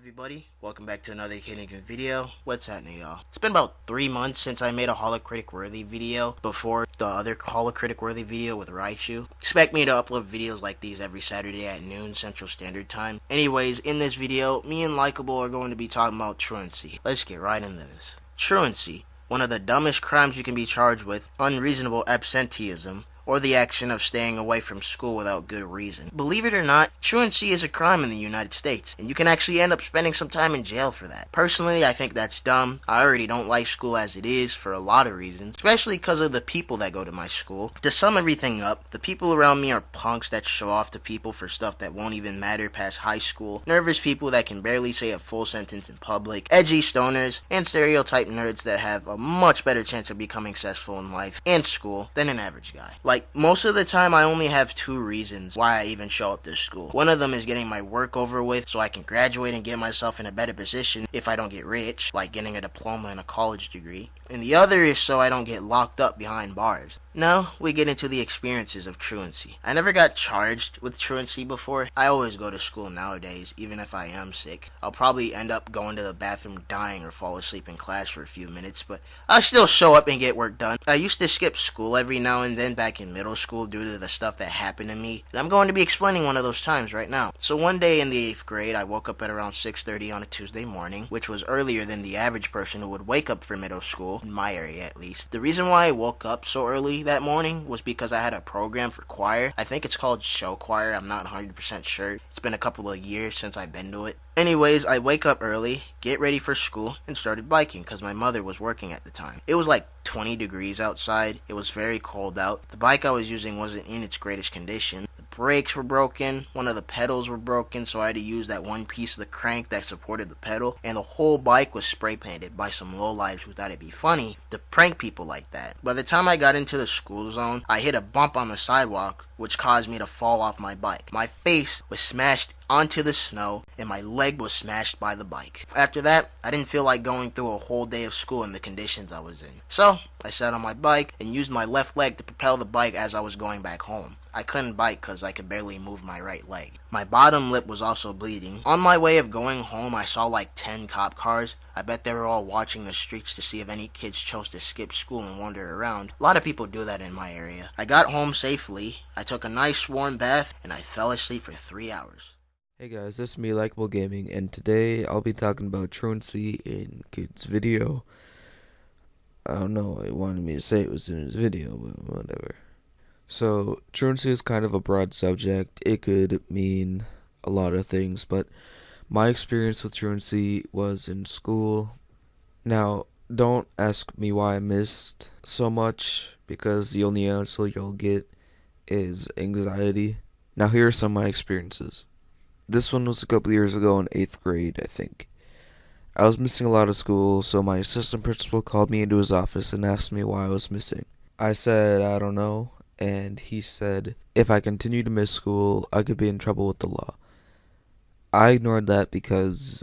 everybody, welcome back to another Canadian video. What's happening, y'all? It's been about 3 months since I made a critic-worthy video before the other critic-worthy video with Raichu. Expect me to upload videos like these every Saturday at noon Central Standard Time. Anyways, in this video, me and Likeable are going to be talking about truancy. Let's get right into this. Truancy, one of the dumbest crimes you can be charged with, unreasonable absenteeism, or the action of staying away from school without good reason. Believe it or not, truancy is a crime in the United States, and you can actually end up spending some time in jail for that. Personally, I think that's dumb. I already don't like school as it is for a lot of reasons, especially because of the people that go to my school. To sum everything up, the people around me are punks that show off to people for stuff that won't even matter past high school, nervous people that can barely say a full sentence in public, edgy stoners, and stereotype nerds that have a much better chance of becoming successful in life and school than an average guy. Like, most of the time, I only have two reasons why I even show up to school. One of them is getting my work over with so I can graduate and get myself in a better position if I don't get rich, like getting a diploma and a college degree. And the other is so I don't get locked up behind bars. Now, we get into the experiences of truancy. I never got charged with truancy before. I always go to school nowadays, even if I am sick. I'll probably end up going to the bathroom dying or fall asleep in class for a few minutes, but I still show up and get work done. I used to skip school every now and then back in middle school due to the stuff that happened to me, and I'm going to be explaining one of those times right now. So one day in the 8th grade, I woke up at around 6:30 on a Tuesday morning, which was earlier than the average person who would wake up for middle school, in my area at least. The reason why I woke up so early that morning was because I had a program for choir. I think it's called show choir. I'm not 100% sure. It's been a couple of years since I've been to it. Anyways, I wake up early, get ready for school, and started biking because my mother was working at the time. It was like 20 degrees outside. It was very cold out. The bike I was using wasn't in its greatest condition. The brakes were broken, one of the pedals were broken, so I had to use that one piece of the crank that supported the pedal, and the whole bike was spray painted by some lowlifes who thought it'd be funny to prank people like that. By the time I got into the school zone, I hit a bump on the sidewalk, which caused me to fall off my bike. My face was smashed onto the snow, and my leg was smashed by the bike. After that, I didn't feel like going through a whole day of school in the conditions I was in. So, I sat on my bike and used my left leg to propel the bike as I was going back home. I couldn't bike because I could barely move my right leg. My bottom lip was also bleeding. On my way of going home, I saw like 10 cop cars. I bet they were all watching the streets to see if any kids chose to skip school and wander around. A lot of people do that in my area. I got home safely. I took a nice warm bath, and I fell asleep for 3 hours. Hey guys, this is me, Likeable Gaming, and today I'll be talking about truancy in Kid's video. I don't know why he wanted me to say it was in his video, but whatever. So, truancy is kind of a broad subject. It could mean a lot of things, but my experience with truancy was in school. Now, don't ask me why I missed so much, because the only answer you'll get is anxiety. Now, here are some of my experiences. This one was a couple years ago in 8th grade, I think. I was missing a lot of school, so my assistant principal called me into his office and asked me why I was missing. I said, I don't know, and he said, if I continue to miss school, I could be in trouble with the law. I ignored that because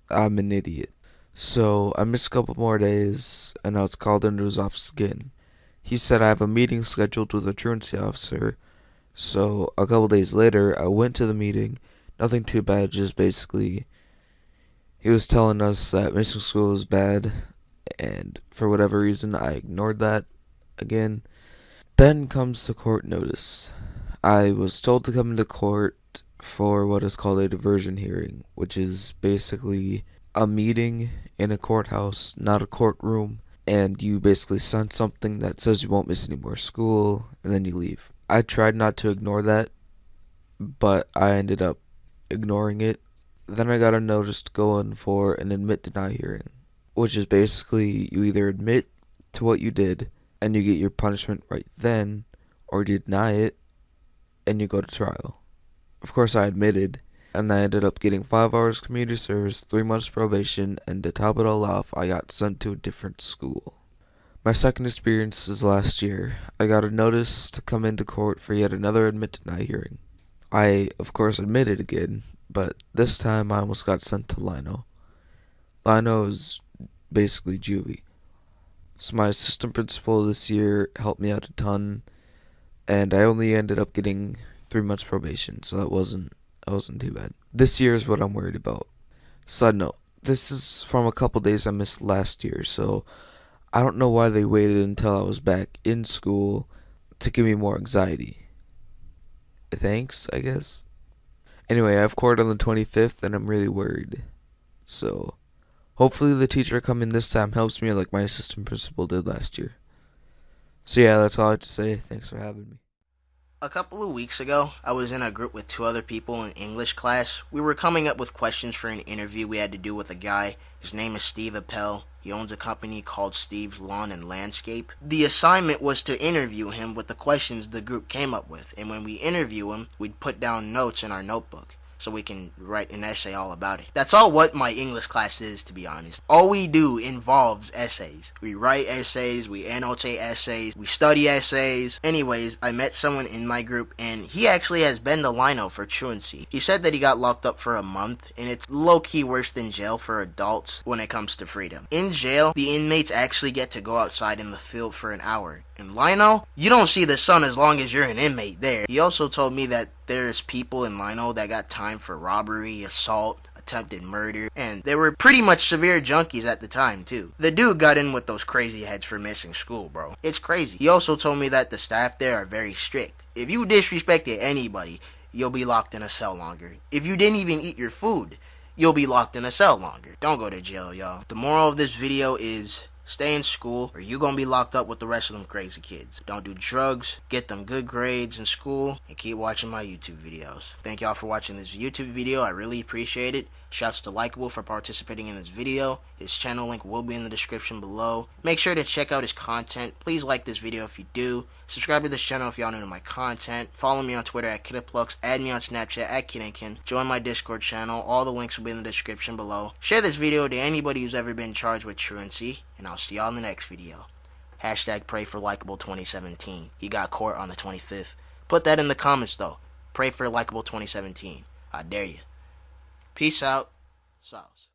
I'm an idiot. So I missed a couple more days, and I was called into his office again. He said I have a meeting scheduled with a truancy officer, so a couple days later, I went to the meeting. Nothing too bad, just basically he was telling us that missing school is bad, and for whatever reason I ignored that again. Then comes the court notice. I was told to come into court for what is called a diversion hearing, which is basically a meeting in a courthouse, not a courtroom, and you basically sign something that says you won't miss any more school, and then you leave. I tried not to ignore that, but I ended up ignoring it. Then I got a notice to go in for an admit-deny hearing, which is basically you either admit to what you did and you get your punishment right then, or you deny it and you go to trial. Of course, I admitted, and I ended up getting 5 hours community service, 3 months probation, and to top it all off, I got sent to a different school. My second experience is last year. I got a notice to come into court for yet another admit-deny hearing. I, of course, admitted again, but this time I almost got sent to Lino. Lino is basically juvie. So my assistant principal this year helped me out a ton, and I only ended up getting 3 months probation, so that wasn't too bad. This year is what I'm worried about. Side note, this is from a couple days I missed last year, so I don't know why they waited until I was back in school to give me more anxiety. Thanks, I guess. Anyway, I have court on the 25th and I'm really worried. So, hopefully the teacher coming this time helps me like my assistant principal did last year. So yeah, that's all I have to say. Thanks for having me. A couple of weeks ago, I was in a group with two other people in English class. We were coming up with questions for an interview we had to do with a guy. His name is Steve Appel. He owns a company called Steve's Lawn and Landscape. The assignment was to interview him with the questions the group came up with, and when we interview him, we'd put down notes in our notebook so we can write an essay all about it. That's all what my English class is, to be honest. All we do involves essays. We write essays, we annotate essays, we study essays. Anyways, I met someone in my group, and he actually has been to Lino for truancy. He said that he got locked up for a month, and it's low-key worse than jail for adults when it comes to freedom. In jail, the inmates actually get to go outside in the field for an hour. In Lino, you don't see the sun as long as you're an inmate there. He also told me that there's people in Lino that got time for robbery, assault, attempted murder, and they were pretty much severe junkies at the time too. The dude got in with those crazy heads for missing school, bro. It's crazy. He also told me that the staff there are very strict. If you disrespected anybody, you'll be locked in a cell longer. If you didn't even eat your food, you'll be locked in a cell longer. Don't go to jail, y'all. The moral of this video is stay in school or you gonna be locked up with the rest of them crazy kids. Don't do drugs, get them good grades in school, and keep watching my YouTube videos. Thank y'all for watching this YouTube video. I really appreciate it. Shouts to Likeable for participating in this video. His channel link will be in the description below. Make sure to check out his content. Please like this video if you do. Subscribe to this channel if y'all new to my content. Follow me on Twitter at Kidaplucks. Add me on Snapchat at Kidinkin. Join my Discord channel. All the links will be in the description below. Share this video to anybody who's ever been charged with truancy. And I'll see y'all in the next video. Hashtag pray for Likeable 2017. He got court on the 25th. Put that in the comments though. Pray for Likeable 2017. I dare you. Peace out. Sauce.